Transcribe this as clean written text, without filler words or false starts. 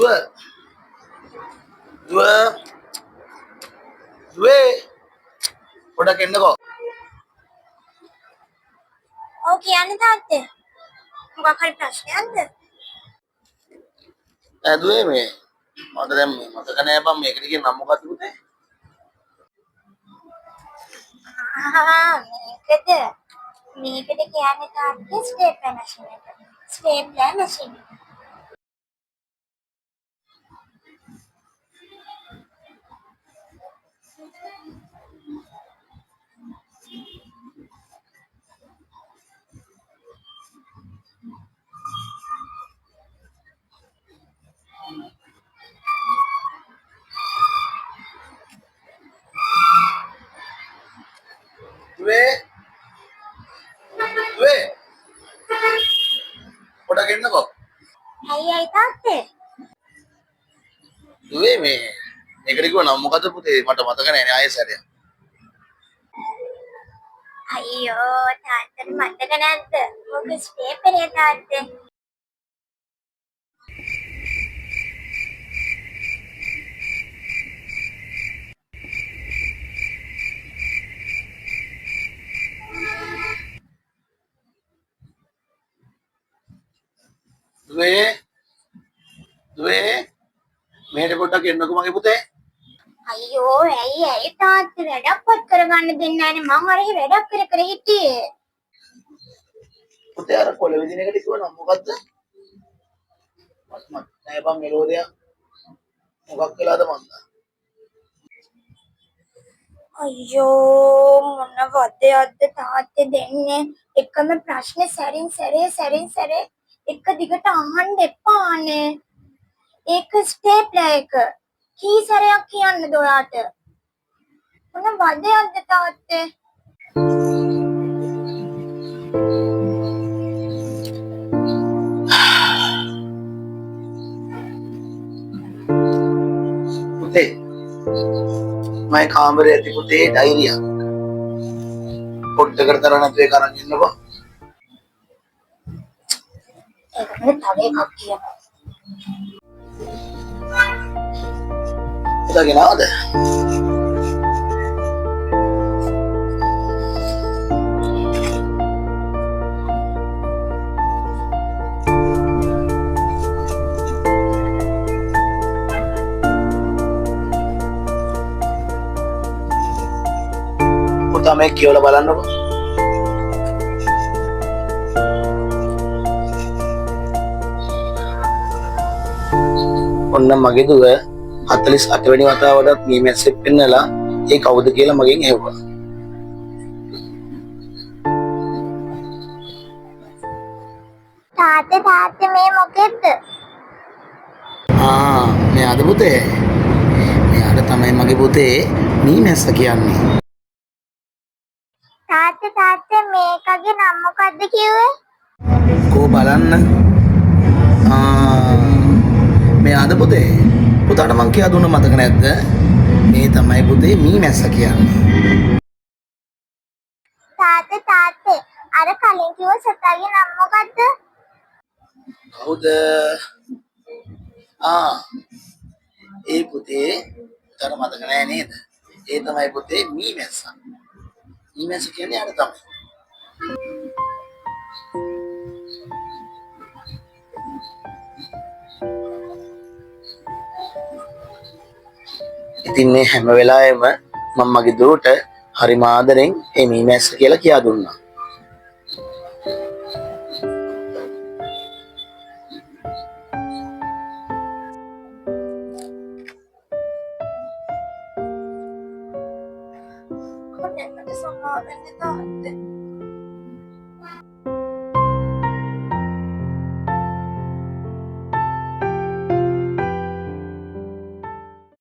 Dua, dua, dua. Udah kena kok. Oke, ane tate. Muka kali prasne ande. Dua me. Mata dem, mata kena apa me? Kiri kiri namu kat bute. මේකද මේකට කියන්නේ තාත්තේ stapler machine එක. Stapler machine එක. Dua, dua. Udah kena kok. ඇයි තාත්තේ? Dua me. Kiri kiri namu kat bute. Mata mata kena ini ayah saya. අයියෝ තාත්තට මතක නැද්ද? මොක ස්ටේප්ලරේ තාත්තේ. Dua, dua. Meher poda kena kok mage bute. අයියෝ ඇයි තාත්තේ වැඩක්වත් කරගන්න දෙන්නේ නැනේ මං අර වැඩක් කර හිටියේ. Bute ara kola vidine kiri kiri namu kat. Mat saya bang melodiya. Mukak kela ada manda. අයියෝ මොන වදයක්ද තාත්තේ දෙන්නේ. එකම ප්‍රශ්නේ සැරින් සැරේ එක දිගට අහන්න එපානේ. ඒක ස්ටේප්ලර් එක. කී සැරයක් කියන්නද ඔයාට? මොන වදයක්ද තාත්තේ? Bute. Mai kamere ඇති පුතේ ඩයිරියක්. පොඩ්ඩකට තරහ නැතුව ඒක අරන් ඉන්නකෝ. ඒකනේ තව එකක් කියනවා. පුතා ගෙනාවද? පුතා මේ කියවලා බලන්නකෝ. ඔන්න මගේ දුව 48 වෙනි වතාවටත් මේ මැස්සෙක් පෙන්නලා ඒ කවුද කියලා මගෙන් ඇහුවා. තාත්තේ මේ මොකෙද්ද? මෙයාද පුතේ? මෙයාට තමයි මගේ පුතේ මේ මැස්ස කියන්නේ. තාත්තේ මේකගේ නම මොකද්ද කිව්වේ? කෝ බලන්න. මෙයාද පුතේ? පුතාට මං කියා දුන්න මතක නැද්ද? මේ තමයි පුතේ මේ මැස්ස කියන්නේ. තාත්තේ අර කලින් කිව්ව සතාගේ නම මොකද්ද? කවුද? ඒ පුතේ පුතාට මතක නෑ නේද? ඒ තමයි පුතේ මේ මැස්ස. මේ මැස්ස කියන්නේ යාට තමයි. ඉතින් මේ හැම වෙලාවෙම මම මගේ දුවට හරිම ආදරෙන් මේ මේ මැස්ස කියලා කියා දුන්නා. කොහෙන්ද සමාවෙන්නේ තාත්තේ?